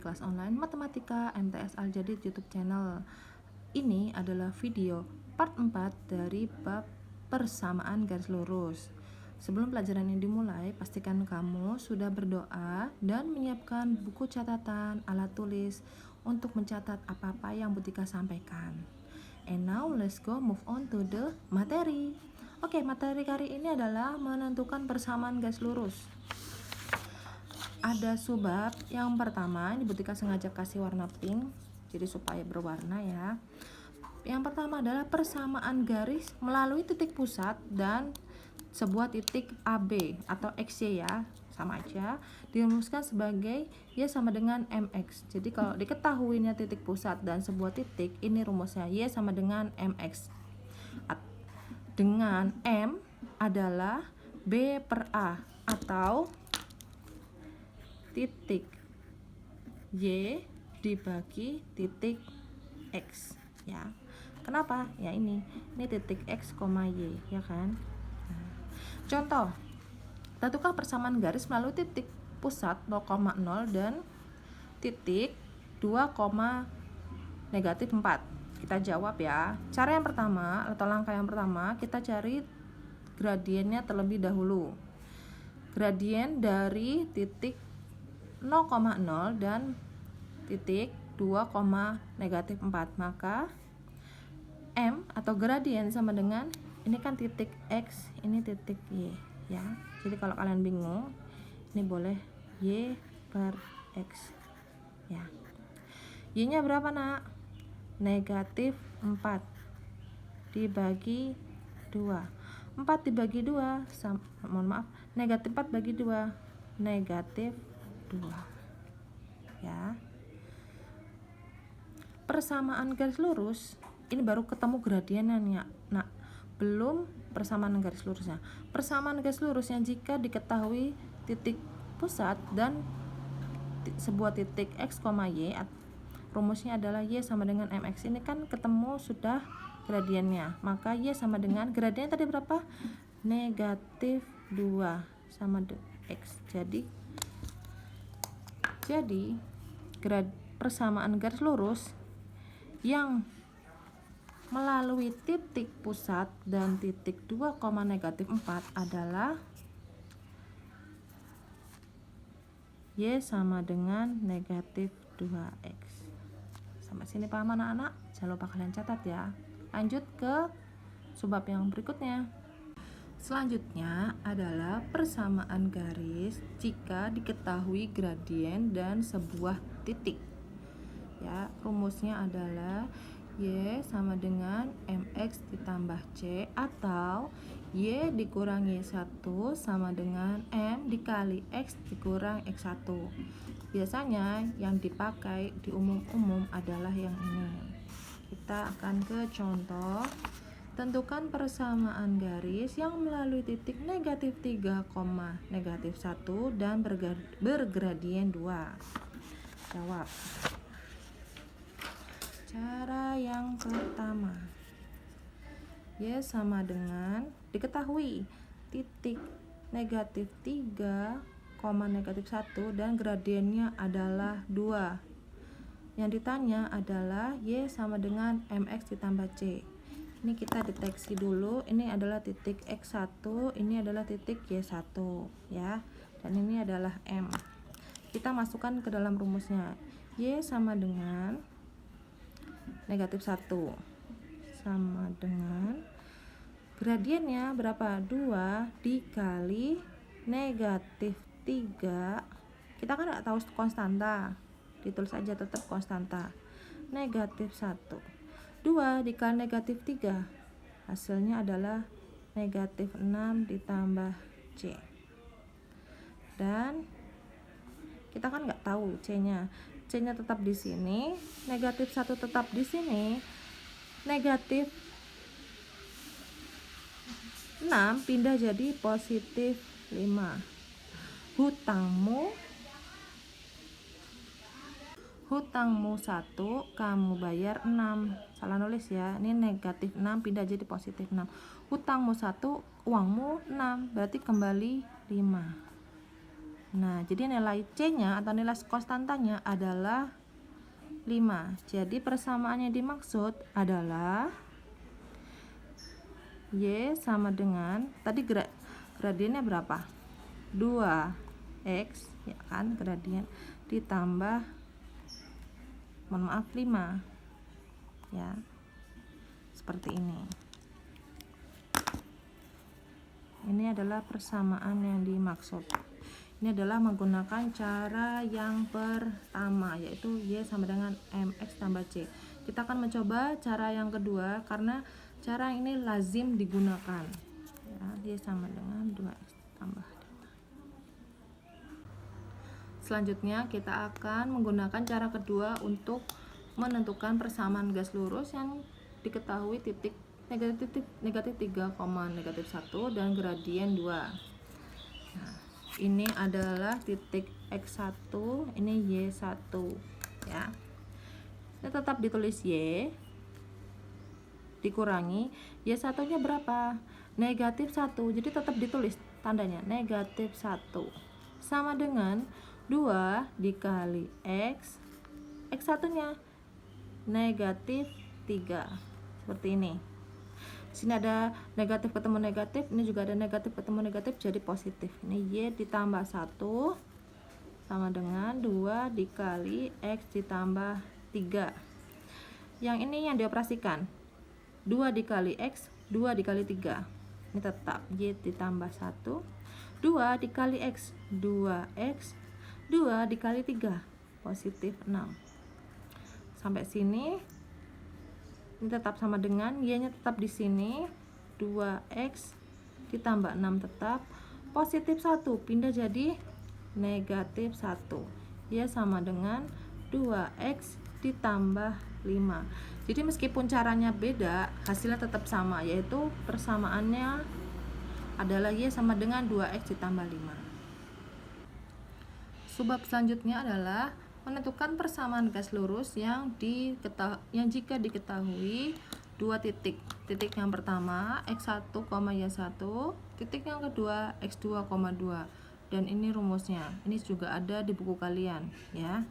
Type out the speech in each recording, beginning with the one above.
kelas online Matematika MTS Al-Jadid YouTube channel. Ini adalah video part 4 dari bab persamaan garis lurus. Sebelum pelajaran ini dimulai, pastikan kamu sudah berdoa dan menyiapkan buku catatan, alat tulis untuk mencatat apa-apa yang Butika sampaikan. And now let's go move on to the materi. Oke, materi kali ini adalah menentukan persamaan garis lurus. Ada subbab yang pertama, ini Butika sengaja kasih warna pink jadi supaya berwarna ya. Yang pertama adalah persamaan garis melalui titik pusat dan sebuah titik AB atau XY ya, sama aja, dirumuskan sebagai Y sama dengan MX. Jadi kalau diketahuinya titik pusat dan sebuah titik, ini rumusnya Y sama dengan MX. Dengan M adalah B per A atau titik Y dibagi titik X ya. Kenapa? Ya ini titik X, Y ya kan. Nah, contoh, tentukan persamaan garis melalui titik pusat 0,0 dan titik 2, negatif 4. Kita jawab ya. Cara yang pertama atau langkah yang pertama, kita cari gradiennya terlebih dahulu. Gradien dari titik 0,0 dan titik 2, negatif 4, maka M atau gradien sama dengan, ini kan titik X, ini titik Y ya. Jadi kalau kalian bingung, ini boleh Y per X ya. Y nya berapa nak? Negatif 4 dibagi 2. 4 dibagi 2 negatif 4 bagi 2, negatif 2 ya. Persamaan garis lurus ini baru ketemu gradiennya. Nah, belum persamaan garis lurusnya. Persamaan garis lurusnya jika diketahui titik pusat dan sebuah titik X, Y, rumusnya adalah Y sama dengan MX. Ini kan ketemu sudah gradiennya, maka Y sama dengan gradiennya tadi berapa? Negatif 2 sama X. Jadi persamaan garis lurus yang melalui titik pusat dan titik 2, negatif 4 adalah Y sama dengan negatif 2X. Sampai sini paham anak-anak? Jangan lupa kalian catat ya. Lanjut ke subbab yang berikutnya. Selanjutnya adalah persamaan garis jika diketahui gradien dan sebuah titik ya. Rumusnya adalah Y sama dengan MX ditambah C atau Y dikurangi 1 sama dengan M dikali X dikurang X1. Biasanya yang dipakai di umum-umum adalah yang ini. Kita akan ke contoh. Tentukan persamaan garis yang melalui titik negatif 3, negatif 1 dan bergradien 2. Jawab. Cara yang pertama, Y sama dengan diketahui titik negatif 3, negatif 1 dan gradiennya adalah 2. Yang ditanya adalah Y sama dengan MX ditambah C. Ini kita deteksi dulu, ini adalah titik X1, ini adalah titik Y1 ya. Dan ini adalah M. Kita masukkan ke dalam rumusnya. Y sama dengan negatif 1 sama dengan gradiennya berapa? 2 dikali negatif 3. Kita kan nggak tahu konstanta, ditulis aja tetap konstanta. Negatif 1. 2 dikali negatif 3, hasilnya adalah negatif 6 ditambah C. Dan kita kan nggak tahu C-nya. C-nya tetap di sini, negatif 1 tetap di sini, negatif 6 pindah jadi positif 5. Hutangmu 1, kamu bayar 6. Salah nulis ya. Ini negatif 6 pindah jadi positif 6. Hutangmu 1, uangmu 6, berarti kembali 5. Nah, jadi nilai C-nya atau nilai konstantanya adalah 5. Jadi persamaannya dimaksud adalah Y sama dengan tadi gradiennya berapa? 2x ya kan, gradien ditambah 5 ya. Seperti ini. Ini adalah persamaan yang dimaksud. Ini adalah menggunakan cara yang pertama, yaitu Y sama dengan MX tambah C. Kita akan mencoba cara yang kedua karena cara ini lazim digunakan. Ya, Y sama dengan 2X tambah 5. Selanjutnya kita akan menggunakan cara kedua untuk menentukan persamaan gas lurus yang diketahui titik negatif 3, negatif 1 dan gradien 2. Nah, ini adalah titik X1, ini Y1 ya. Ini tetap ditulis Y dikurangi Y1 nya berapa? Negatif 1. Jadi tetap ditulis tandanya negatif 1 sama dengan 2 dikali X. X1 nya negatif 3. Seperti ini. Sini ada negatif ketemu negatif, ini juga ada negatif ketemu negatif, jadi positif. Ini Y ditambah 1 sama dengan 2 dikali X ditambah 3. Yang ini yang dioperasikan 2 dikali X, 2 dikali 3. Ini tetap Y ditambah 1, 2 dikali X, 2X, 2 dikali 3, positif 6. Sampai sini ini tetap sama dengan Y-nya tetap di sini 2X ditambah 6 tetap positif 1 pindah jadi negatif 1. Y sama dengan 2X ditambah 5. Jadi meskipun caranya beda, hasilnya tetap sama, yaitu persamaannya adalah Y sama dengan 2X ditambah 5. Subbab selanjutnya adalah menentukan persamaan gas lurus yang jika diketahui dua titik. Titik yang pertama X1, Y1, titik yang kedua X2, 2. Dan ini rumusnya. Ini juga ada di buku kalian ya.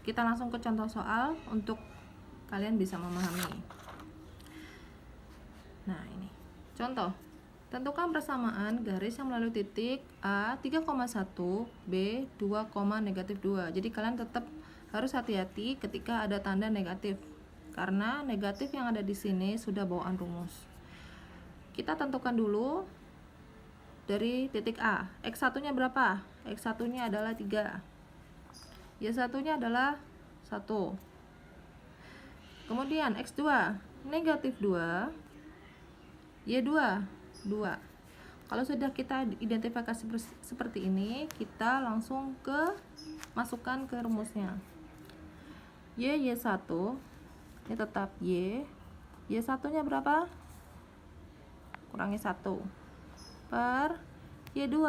Kita langsung ke contoh soal untuk kalian bisa memahami. Nah, ini. Contoh. Tentukan persamaan garis yang melalui titik A 3,1, B 2, negatif 2. Jadi kalian tetap harus hati-hati ketika ada tanda negatif. Karena negatif yang ada di sini sudah bawaan rumus. Kita tentukan dulu dari titik A. X1-nya berapa? X1-nya adalah 3. Y1-nya adalah 1. Kemudian X2 negatif 2, Y2 2. Kalau sudah kita identifikasi seperti ini, kita langsung masukkan ke rumusnya. Y1 ini tetap Y1 nya berapa? Kurangi 1 per Y2.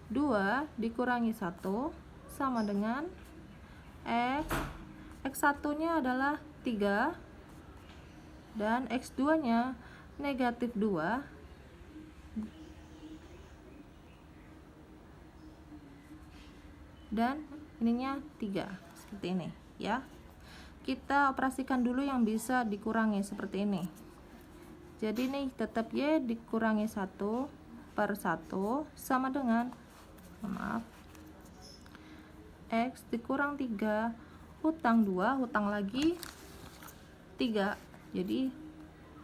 2 dikurangi 1 sama dengan X1 nya adalah 3 dan X2 nya negatif 2 dan ininya 3 seperti ini ya. Kita operasikan dulu yang bisa dikurangi seperti ini. Jadi ini tetap Y dikurangi 1 per 1 sama dengan X dikurang 3 hutang 2 hutang lagi 3, jadi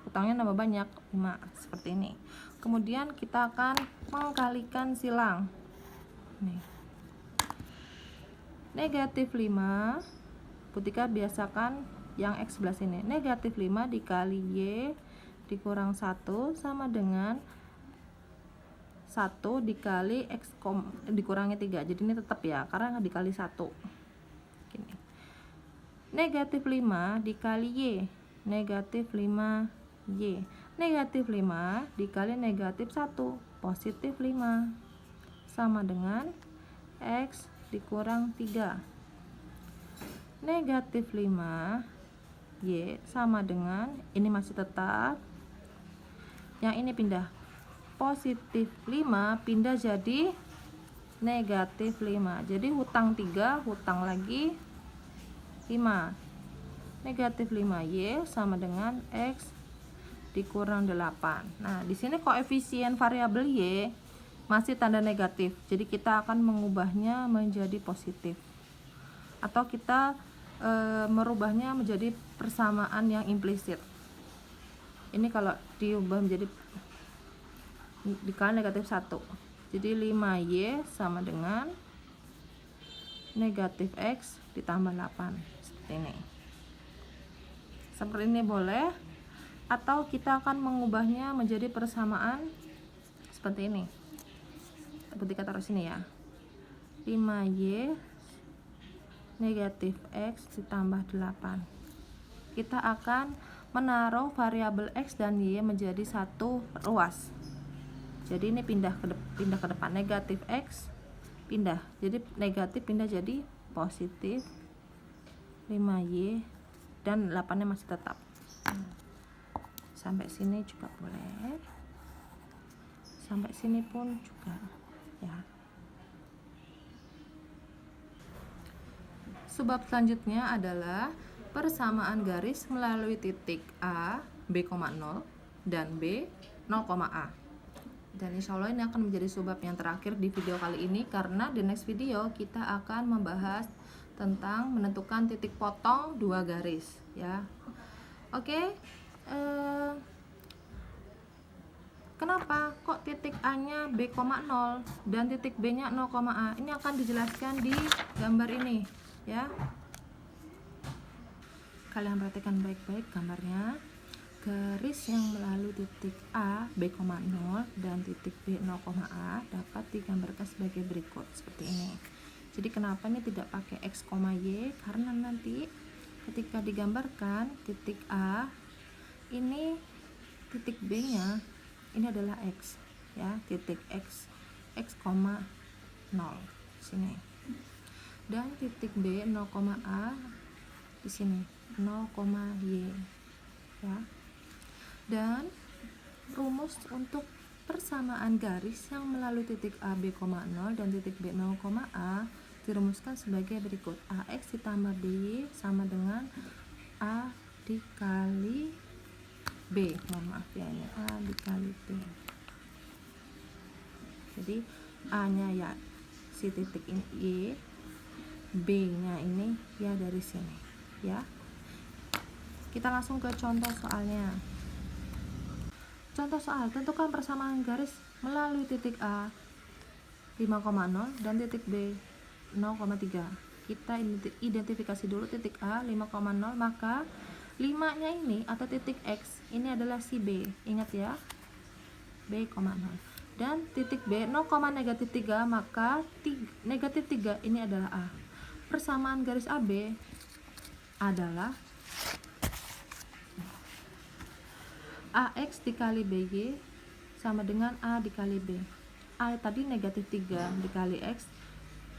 hutangnya nambah banyak 5 seperti ini. Kemudian kita akan mengkalikan silang. Nih. Negatif 5, Putika biasakan yang X sebelah sini. Negatif 5 dikali Y dikurang 1 sama dengan 1 dikali X dikurangi 3. Jadi ini tetap ya, karena dikali 1. Gini. Negatif 5 dikali Y, negatif 5 Y. Negatif 5 dikali negatif 1, positif 5. Sama dengan X dikurang 3. Negatif 5 Y sama dengan, ini masih tetap, yang ini pindah. Positif 5 pindah jadi negatif 5. Jadi hutang 3, hutang lagi 5. Negatif 5Y sama dengan X dikurang 8. Nah, di sini koefisien variabel Y masih tanda negatif. Jadi kita akan mengubahnya menjadi positif. Atau kita merubahnya menjadi persamaan yang implisit. Ini kalau diubah menjadi dikali negatif 1. Jadi 5Y sama dengan negatif X ditambah 8. Seperti ini. Seperti ini boleh. Atau kita akan mengubahnya menjadi persamaan seperti ini. Seperti kita taruh sini ya. 5Y negatif X ditambah 8. Kita akan menaruh variabel X dan Y menjadi satu ruas. Jadi ini pindah ke depan, negatif X pindah. Jadi negatif pindah jadi positif 5Y dan 8-nya masih tetap. Sampai sini juga boleh. Sampai sini pun juga ya. Sebab selanjutnya adalah persamaan garis melalui titik A, B, 0 dan B, 0,A. Dan insya Allah ini akan menjadi sebab yang terakhir di video kali ini, karena di next video kita akan membahas tentang menentukan titik potong dua garis ya. Oke, kenapa kok titik A nya B, 0 dan titik B nya 0,A? Ini akan dijelaskan di gambar ini ya. Kalian perhatikan baik-baik gambarnya. Garis yang melalui titik A, B, 0 dan titik B, 0,A dapat digambarkan sebagai berikut, seperti ini. Jadi kenapa ini tidak pakai X, Y? Karena nanti ketika digambarkan titik A ini, titik B nya ini adalah X ya, titik X 0 sini. Dan titik B 0,A di sini 0,Y ya. Dan rumus untuk persamaan garis yang melalui titik A, B, 0 dan titik B, 0,A dirumuskan sebagai berikut. AX ditambah BY sama dengan A dikali B. Mohon maaf ya, ini A dikali B. Jadi A nya ya si titik ini Y, B nya ini ya dari sini ya. Kita langsung ke contoh soalnya. Contoh soal, tentukan persamaan garis melalui titik A 5,0 dan titik B 0,3. Kita identifikasi dulu titik A 5,0, maka 5 nya ini atau titik X ini adalah si B. Ingat ya, B, 0. Dan titik B 0,-3, maka negatif 3 ini adalah A. Persamaan garis AB adalah AX dikali BY sama dengan A dikali B. A tadi negatif 3 dikali X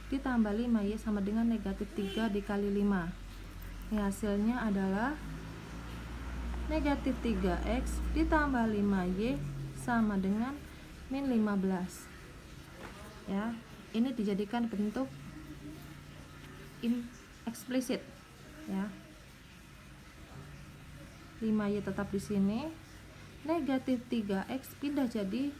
ditambah 5Y sama dengan negatif 3 dikali 5. Ini hasilnya adalah negatif 3X ditambah 5Y sama dengan min 15 ya. Ini dijadikan bentuk eksplisit ya. 5Y tetap di sini, negatif 3X pindah jadi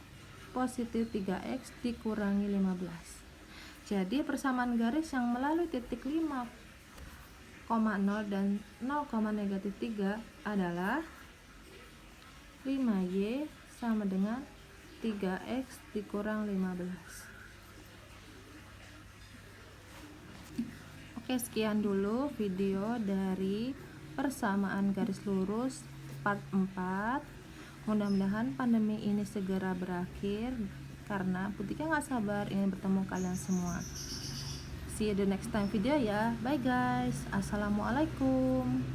positif 3X dikurangi 15. Jadi persamaan garis yang melalui titik 5,0 dan 0,-3 adalah 5Y sama dengan 3X dikurang 15. Oke, sekian dulu video dari persamaan garis lurus part 4. Mudah-mudahan pandemi ini segera berakhir, karena Putika nggak sabar ingin bertemu kalian semua. See you the next time video ya. Bye guys. Assalamualaikum.